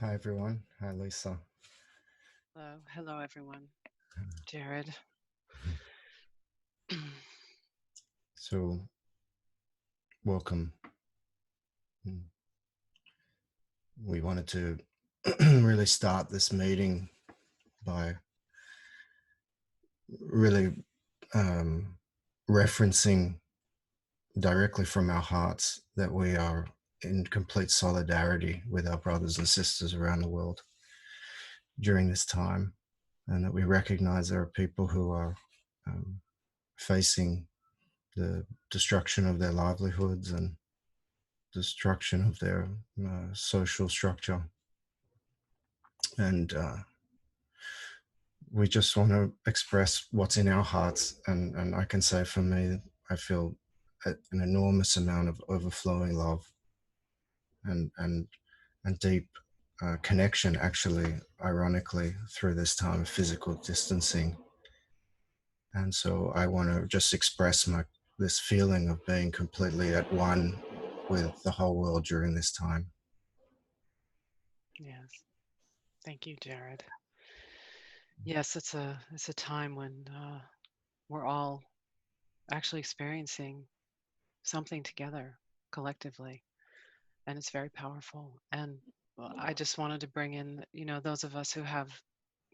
Hi everyone. Hi Lisa. Hello, everyone. Jared. So welcome. We wanted to really start this meeting by really um, referencing directly from our hearts that we are in complete solidarity with our brothers and sisters around the world during this time, and that we recognize there are people who are um, facing the destruction of their livelihoods and destruction of their social structure. And we just want to express what's in our hearts. And I can say for me, I feel an enormous amount of overflowing love and and deep connection, actually, ironically, through this time of physical distancing. And so I want to just express my this feeling of being completely at one with the whole world during this time. Yes. Thank you, Jared. Yes, it's a time when we're all actually experiencing something together collectively, and it's very powerful. And I just wanted to bring in, those of us who have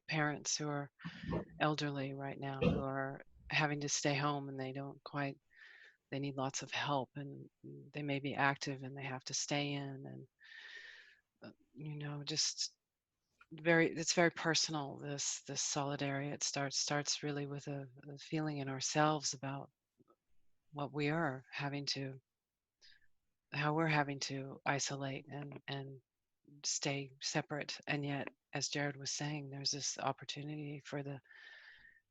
parents who are elderly right now, who are having to stay home and they need lots of help, and they may be active and they have to stay in, and just it's very personal, this solidarity. It starts really with a feeling in ourselves about what we are having to how we're having to isolate and stay separate, and yet, as Jared was saying, there's this opportunity for the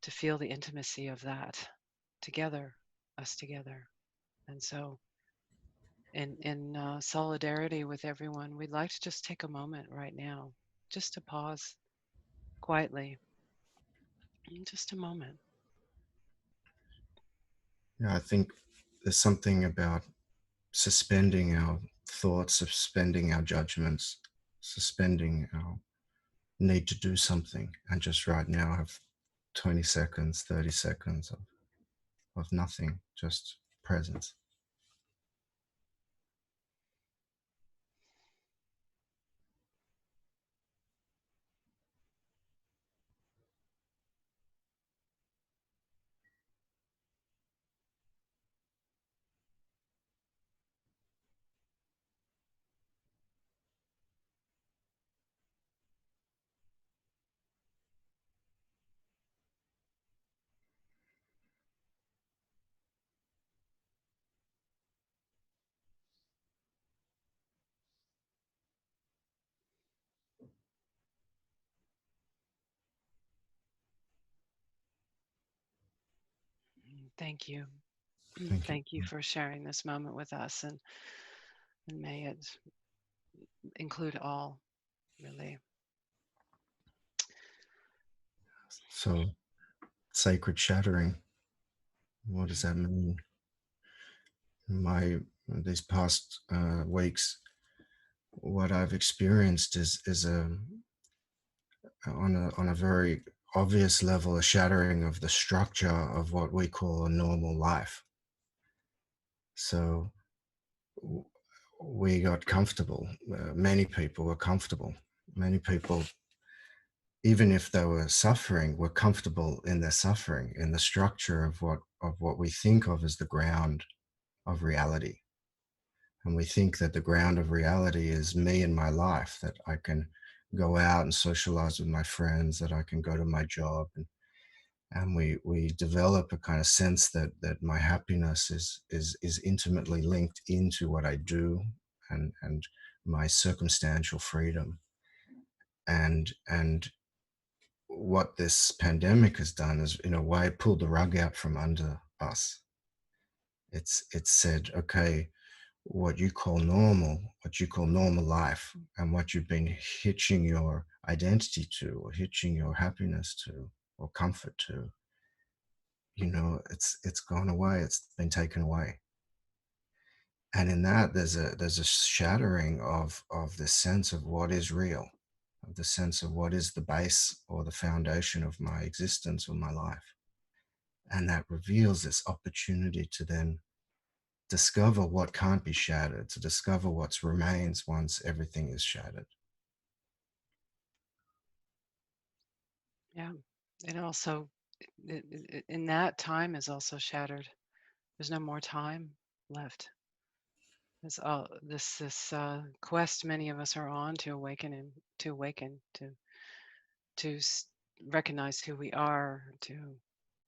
to feel the intimacy of that together, us together. And so in solidarity with everyone, we'd like to just take a moment right now just to pause quietly, just a moment. Yeah, I think there's something about suspending our thoughts, suspending our judgments, suspending our need to do something, and just right now have 20 seconds, 30 seconds of nothing, just presence. Thank you. Thank you. Thank you for sharing this moment with us, and may it include all, really. So, sacred shattering, what does that mean? My these past weeks, what I've experienced is on a very obvious level a shattering of the structure of what we call a normal life. So we got comfortable. Many people were comfortable. Many people, even if they were suffering, were comfortable in their suffering, in the structure of what we think of as the ground of reality. And we think that the ground of reality is me and my life, that I can go out and socialize with my friends, that I can go to my job, and we develop a kind of sense that my happiness is intimately linked into what I do, and my circumstantial freedom. And what this pandemic has done is, in a way, pulled the rug out from under us. It's said, okay, what you call normal life, and what you've been hitching your identity to, or hitching your happiness to, or comfort to, it's gone away. It's been taken away. And in that, there's a shattering of this sense of what is real. the sense of what is the base or the foundation of my existence or my life. And that reveals this opportunity to then discover what can't be shattered, to discover what remains once everything is shattered. Yeah. It also, in that time is also shattered. There's no more time left. This quest many of us are on to awaken and to awaken to recognize who we are, to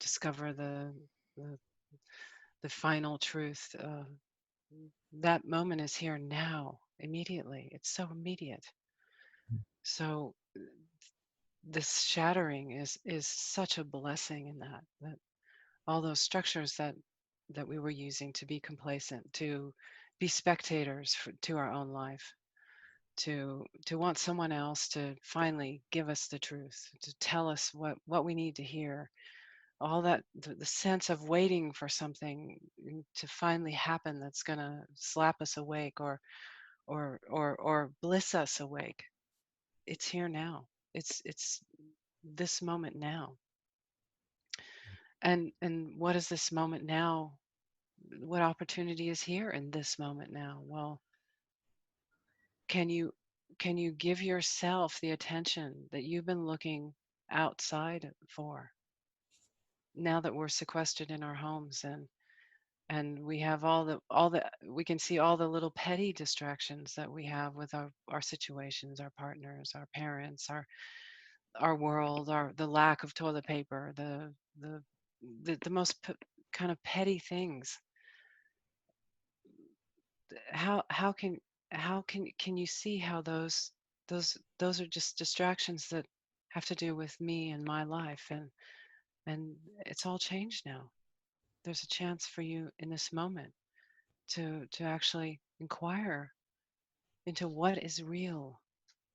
discover the, the final truth. That moment is here now, immediately. It's so immediate. So this shattering is such a blessing in that all those structures that we were using to be complacent, to be spectators to our own life, to want someone else to finally give us the truth, to tell us what we need to hear, all that the sense of waiting for something to finally happen that's going to slap us awake or bliss us awake. It's here now. It's this moment now. And what is this moment now? What opportunity is here in this moment now? Well, can you can you give yourself the attention that you've been looking outside for, now that we're sequestered in our homes, and we have all the we can see all the little petty distractions that we have with our situations, our partners, our parents, our world, the lack of toilet paper, the the most kind of petty things. How can you see how those are just distractions that have to do with me and my life, and it's all changed now. There's a chance for you in this moment to actually inquire into what is real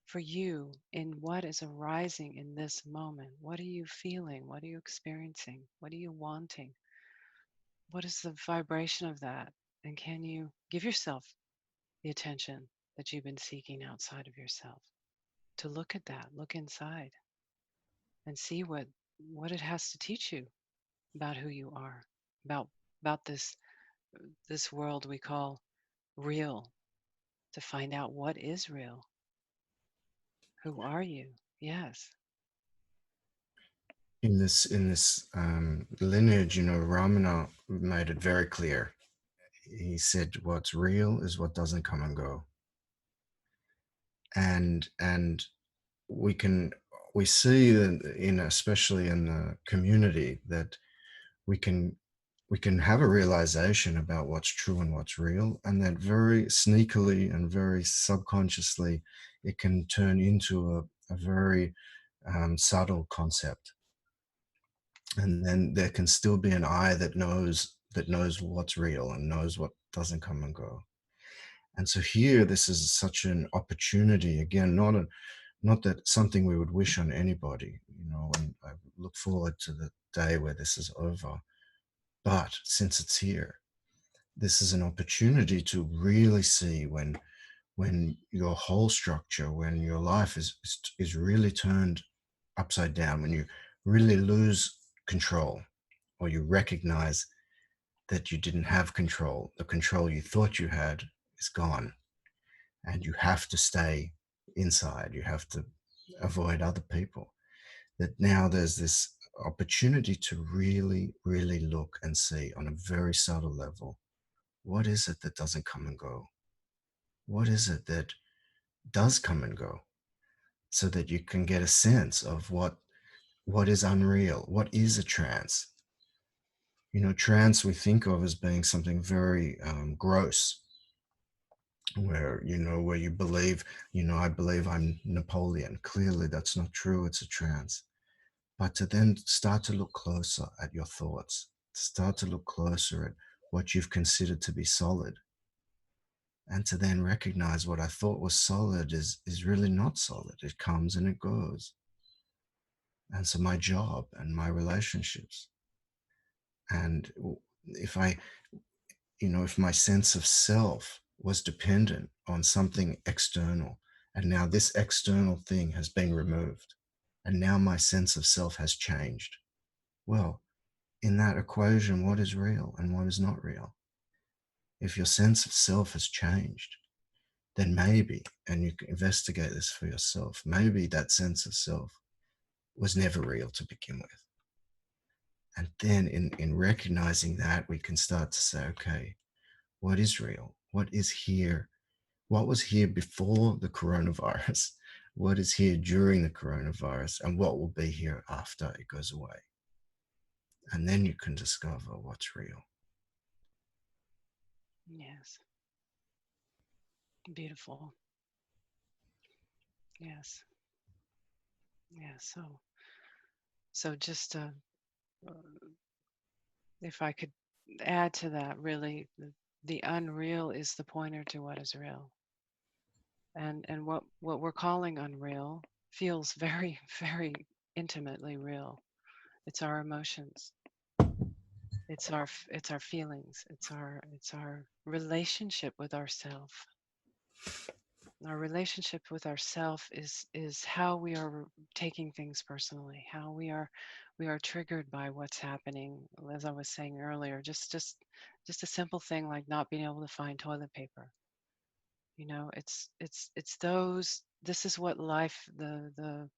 for you, in what is arising in this moment. What are you feeling? What are you experiencing? What are you wanting? What is the vibration of that? And can you give yourself the attention that you've been seeking outside of yourself, to look at that, look inside, and see what it has to teach you about who you are, about about this world we call real, to find out what is real. Who are you? Yes. In this lineage, Ramana made it very clear. He said, "What's real is what doesn't come and go," and we can we see in especially in the community that we can we can have a realization about what's true and what's real, and that very sneakily and very subconsciously it can turn into a very subtle concept, and then there can still be an eye that knows what's real and knows what doesn't come and go. And so here, this is such an opportunity again, not that something we would wish on anybody, and I look forward to the day where this is over. But since it's here, this is an opportunity to really see when your whole structure, when your life is really turned upside down, when you really lose control, or you recognize that you didn't have control, the control you thought you had is gone, and you have to stay inside, you have to avoid other people. That now there's this opportunity to really, really look and see on a very subtle level, what is it that doesn't come and go? What is it that does come and go? So that you can get a sense of what is unreal, what is a trance. Trance we think of as being something very gross, where you believe, I believe I'm Napoleon. Clearly, that's not true. It's a trance. But to then start to look closer at your thoughts, start to look closer at what you've considered to be solid, and to then recognize what I thought was solid is really not solid. It comes and it goes. And so my job and my relationships, and if I, if my sense of self was dependent on something external, And now this external thing has been removed. And now my sense of self has changed. Well, in that equation, what is real and what is not real? If your sense of self has changed, then maybe, and you can investigate this for yourself, maybe that sense of self was never real to begin with. And then in recognizing that, we can start to say, okay, what is real? What is here? What was here before the coronavirus? What is here during the coronavirus? And what will be here after it goes away? And then you can discover what's real. Yes. Beautiful. Yes. Yeah. So just uh, if I could add to that, really, the unreal is the pointer to what is real. And what we're calling unreal feels very, very intimately real. It's our emotions. It's our feelings. It's our relationship with ourself. Our relationship with ourself is how we are taking things personally, how we are triggered by what's happening. As I was saying earlier, just a simple thing like not being able to find toilet paper. It's those. This is what life, the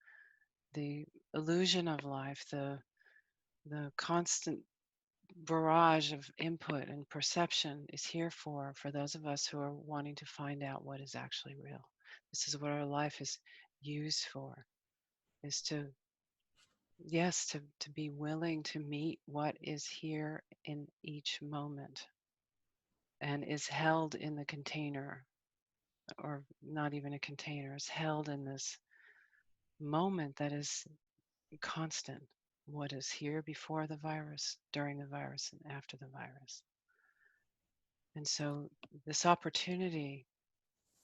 illusion of life, the constant barrage of input and perception is here for those of us who are wanting to find out what is actually real. This is what our life is used for, is to, yes, to be willing to meet what is here in each moment and is held in the container, or not even a container, is held in this moment that is constant. What is here before the virus, during the virus, and after the virus. And so this opportunity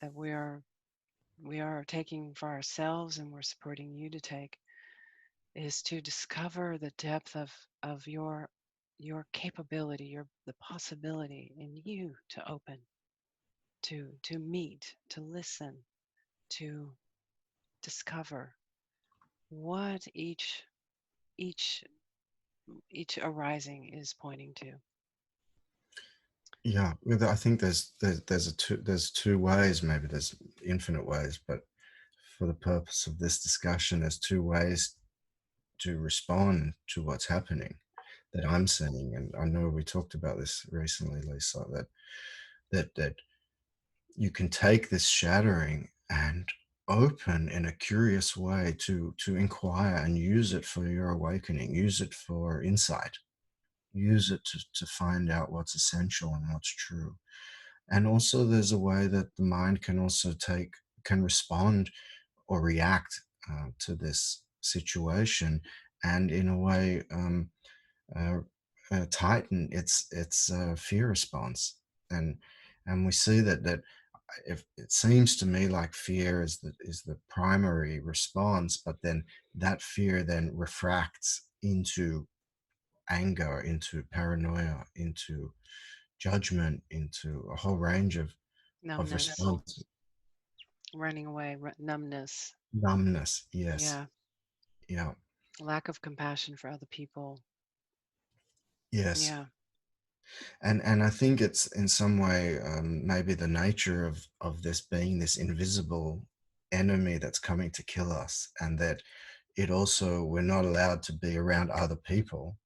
that we are taking for ourselves, and we're supporting you to take, is to discover the depth of your capability, the possibility in you to open, to meet, to listen, to discover what each each arising is pointing to. Yeah, I think there's two ways. Maybe there's infinite ways, but for the purpose of this discussion, there's two ways to respond to what's happening that I'm seeing. And I know we talked about this recently, Lisa, that you can take this shattering and open in a curious way to inquire and use it for your awakening, use it for insight, use it to find out what's essential and what's true. And also there's a way that the mind can also can respond or react to this situation, and in a way uh, tighten its fear response. And we see that if it seems to me like fear is the primary response, but then that fear then refracts into anger, into paranoia, into judgment, into a whole range of Numbness, responses. running away, numbness. Numbness, yes. Yeah, Yeah. lack of compassion for other people. Yes. Yeah. And I think it's in some way maybe the nature of this being this invisible enemy that's coming to kill us, and that it also, we're not allowed to be around other people,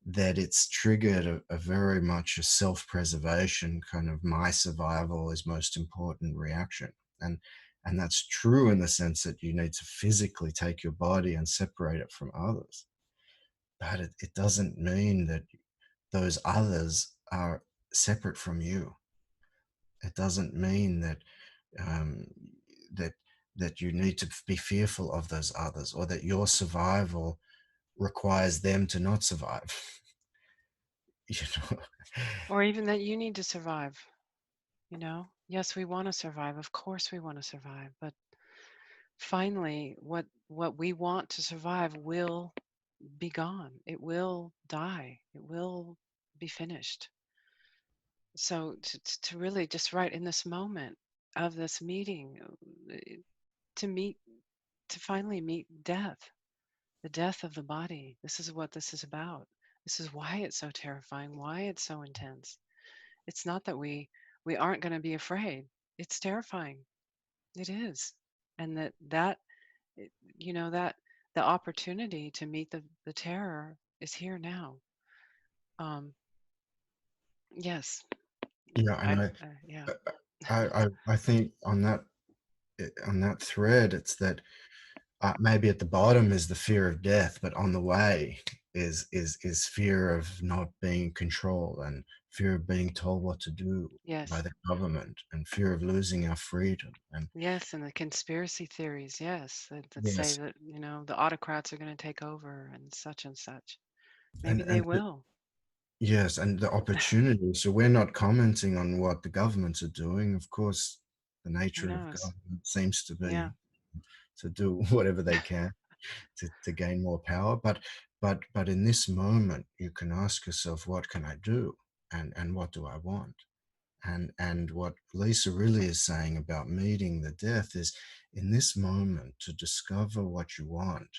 that it's triggered a very much a self-preservation kind of my survival is most important reaction. And that's true in the sense that you need to physically take your body and separate it from others, but it doesn't mean that those others are separate from you. It doesn't mean um, that that you need to be fearful of those others, or that your survival requires them to not survive. you know Or even that you need to survive. Yes, we want to survive. Of course we want to survive, but finally what we want to survive will be gone. It will die. It will be finished. So to really just right in this moment, of this meeting, to meet, to finally meet death, the death of the body. This is what this is about. This is why it's so terrifying, why it's so intense. It's not that we aren't going to be afraid. It's terrifying. It is. And that that the opportunity to meet the terror is here now. Um yes. Yeah, and Yeah. I think on that thread, it's that maybe at the bottom is the fear of death, but on the way is fear of not being controlled, and fear of being told what to do by Yes. the government, and fear of losing our freedom. And Yes, and the conspiracy theories, yes, that say yes, that, the autocrats are going to take over and such and such. Maybe they and will. yes, and the opportunity. So we're not commenting on what the governments are doing. Of course, the Who nature of knows? government seems to Yeah. be to do whatever they can to gain more power. But in this moment, you can ask yourself, what can I do, and what do I want? And what Lisa really is saying about meeting the death is, in this moment, to discover what you want,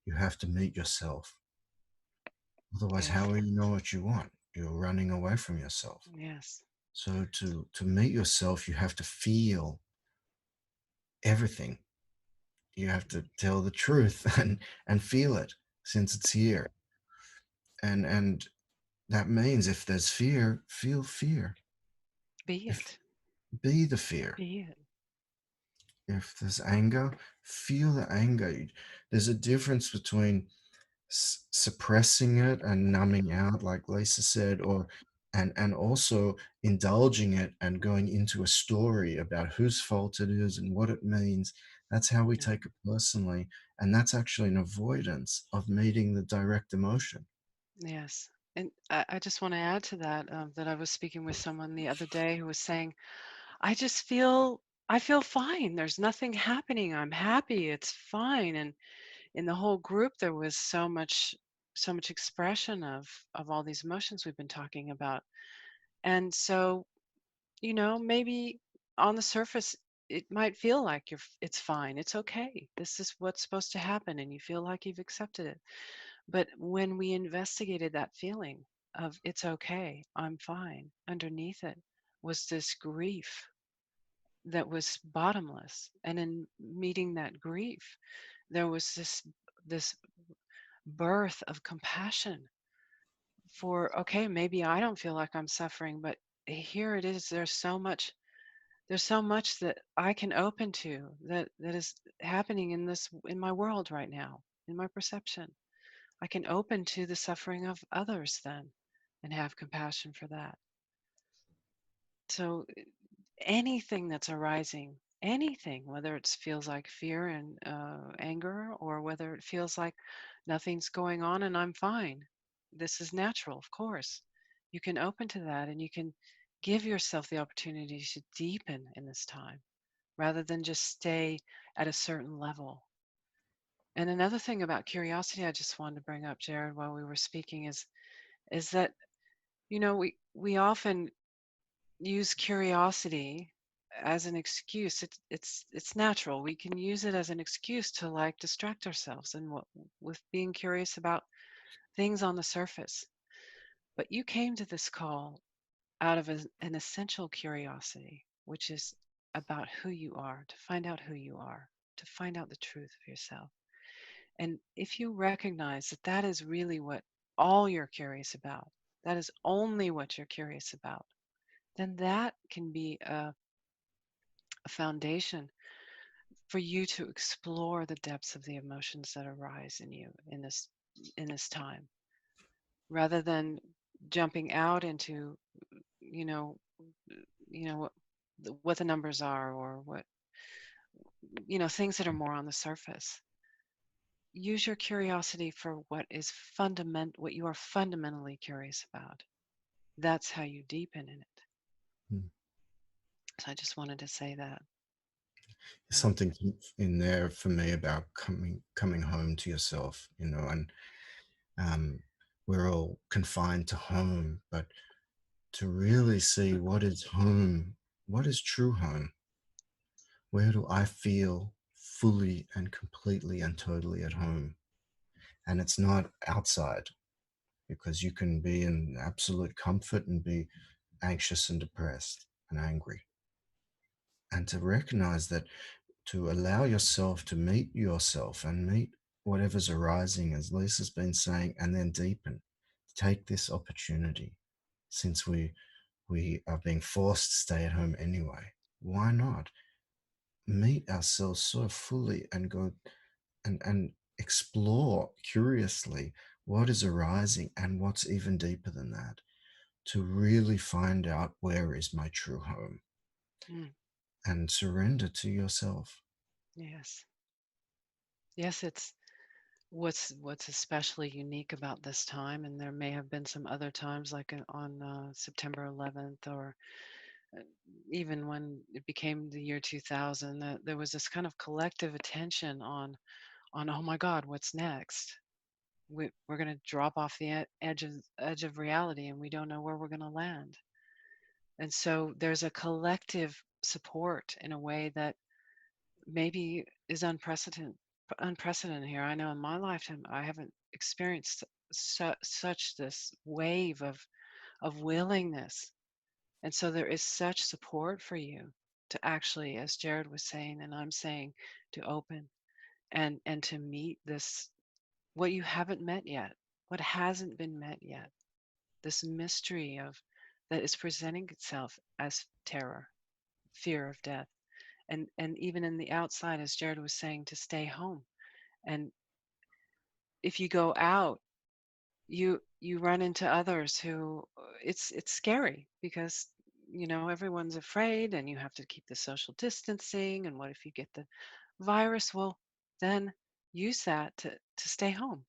you have to meet yourself. Otherwise, Yes. how will you know what you want? You're running away from yourself. Yes. So to meet yourself, you have to feel everything. You have to tell the truth and feel it, since it's here. And that means, if there's fear, feel fear. Be If it. Be the fear. Be it. If there's anger, feel the anger. There's a difference between suppressing it and numbing out, like Lisa said, or and also indulging it and going into a story about whose fault it is and what it means. That's how we Yeah. take it personally, and that's actually an avoidance of meeting the direct emotion. Yes. And I just want to add to that, that I was speaking with someone the other day who was saying, I feel fine. There's nothing happening. I'm happy. It's fine. And in the whole group, there was so much expression of all these emotions we've been talking about. And so, maybe on the surface, it might feel like it's fine. It's okay. This is what's supposed to happen. And you feel like you've accepted it. But when we investigated that feeling of it's okay, I'm fine, underneath it was this grief that was bottomless. And in meeting that grief, there was this birth of compassion for, okay, maybe I don't feel like I'm suffering, but here it is. There's so much that I can open to that is happening in my world right now, in my perception. I can open to the suffering of others then and have compassion for that. So anything that's arising, anything, whether it feels like fear and anger, or whether it feels like nothing's going on and I'm fine, this is natural, of course. You can open to that and you can give yourself the opportunity to deepen in this time rather than just stay at a certain level. And another thing about curiosity I just wanted to bring up, Jared, while we were speaking is that we often use curiosity as an excuse. It's natural. We can use it as an excuse to like distract ourselves and with being curious about things on the surface. But you came to this call out of an essential curiosity, which is about who you are, to find out who you are, to find out the truth of yourself. And if you recognize that that is really what all you're curious about, that is only what you're curious about, then that can be a foundation for you to explore the depths of the emotions that arise in you in this time, rather than jumping out into you know what what the numbers are, or what things that are more on the surface. Use your curiosity for what you are fundamentally curious about. That's how you deepen in it. Hmm. So I just wanted to say that. Yeah. Something in there for me about coming home to yourself, and um, we're all confined to home, but to really see what is home, what is true home. Where do I feel fully and completely and totally at home? And it's not outside, because you can be in absolute comfort and be anxious and depressed and angry. And to recognize that, to allow yourself to meet yourself and meet whatever's arising, as Lisa's been saying, and then deepen. Take this opportunity, since we are being forced to stay at home anyway. Why not meet ourselves so fully and go and explore curiously what is arising and what's even deeper than that, to really find out where is my true home, Mm, and surrender to yourself. yes. Yes, it's what's especially unique about this time, and there may have been some other times like on September 11th, or uh, even when it became the year 2000, that there was this kind of collective attention on oh my God, what's next? We're going to drop off the edge of reality, and we don't know where we're going to land. And so there's a collective support in a way that maybe is unprecedented here. I know in my lifetime I haven't experienced such this wave of willingness. And so there is such support for you to actually, as Jared was saying and I'm saying, to open and to meet this, what you haven't met yet, what hasn't been met yet, this mystery of that is presenting itself as terror, fear of death. And even in the outside, as Jared was saying, to stay home. And if you go out, you run into others who it's scary because everyone's afraid, and you have to keep the social distancing, and what if you get the virus? Well, then use that to stay home,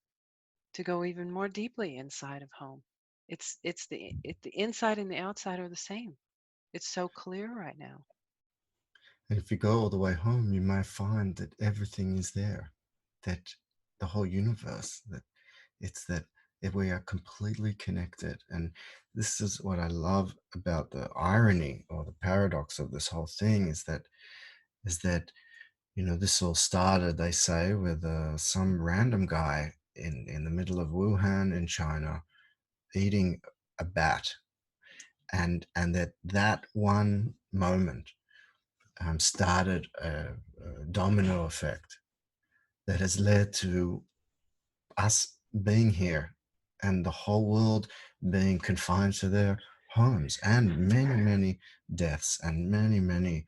to go even more deeply inside of home. The inside and the outside are the same. It's so clear right now. And if you go all the way home, you might find that everything is there, that the whole universe, that it's that we are completely connected. And this is what I love about the irony or the paradox of this whole thing, is that this all started, they say, with some random guy in the middle of Wuhan in China eating a bat, and that one moment started a domino effect that has led to us being here and the whole world being confined to their homes, and many, many deaths, and many, many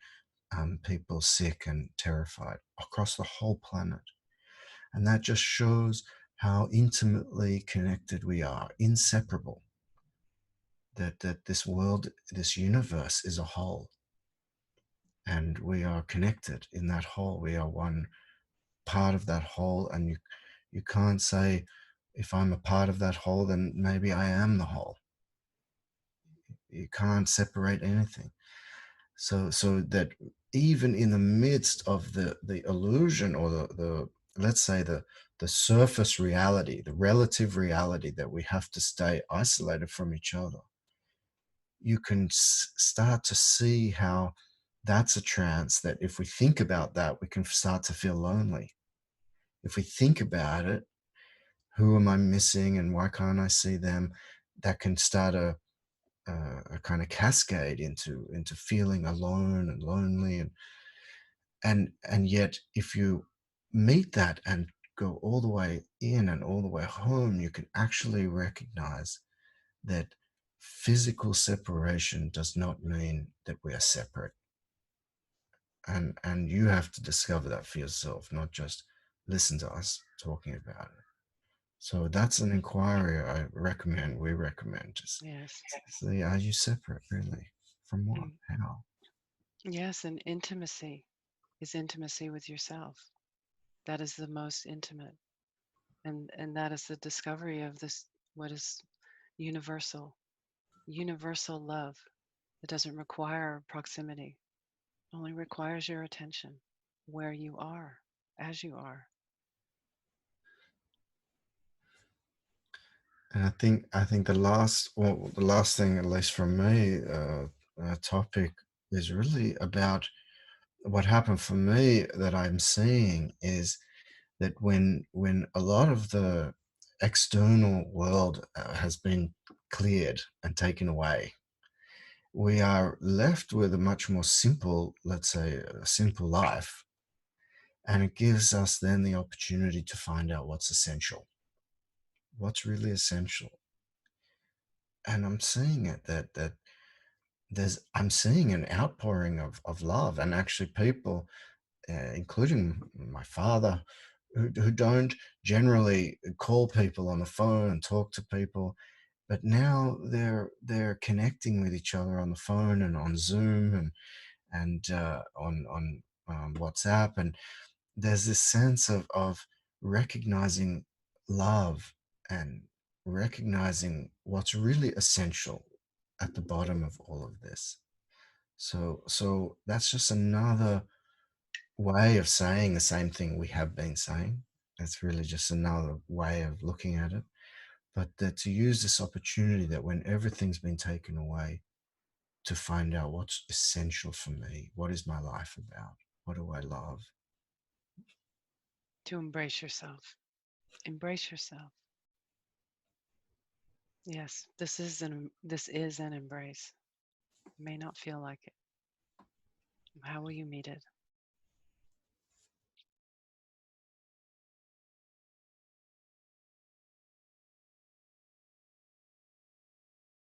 people sick and terrified across the whole planet. And that just shows how intimately connected we are, inseparable, that this world, this universe is a whole, and we are connected in that whole. We are one part of that whole, and you can't say, if I'm a part of that whole, then maybe I am the whole. You can't separate anything. So that even in the midst of the illusion, or the let's say the surface reality, the relative reality that we have to stay isolated from each other, you can start to see how that's a trance, that if we think about that, we can start to feel lonely. If we think about it, who am I missing and why can't I see them, that can start a kind of cascade into feeling alone and lonely, and yet if you meet that and go all the way in and all the way home, you can actually recognize that physical separation does not mean that we are separate, and you have to discover that for yourself, not just listen to us talking about it. So that's an inquiry we recommend. Just Yes. see, are you separate really? From what? Mm. How? Yes, and intimacy is intimacy with yourself. That is the most intimate. And that is the discovery of this, what is universal, universal love. It doesn't require proximity, it only requires your attention where you are, as you are. And I think the last thing, at least from me, topic is really about what happened for me that I'm seeing is that when a lot of the external world has been cleared and taken away, we are left with a much more simple, let's say, a simple life, and it gives us then the opportunity to find out what's essential, what's really essential. And I'm seeing it that I'm seeing an outpouring of love, and actually people, including my father, who don't generally call people on the phone and talk to people, but now they're connecting with each other on the phone and on Zoom and on WhatsApp, and there's this sense of recognizing love and recognizing what's really essential at the bottom of all of this. So that's just another way of saying the same thing we have been saying. It's really just another way of looking at it. But that to use this opportunity that when everything's been taken away, to find out what's essential for me, what is my life about, what do I love? To embrace yourself. Embrace yourself. Yes, this is an embrace. It may not feel like it. How will you meet it?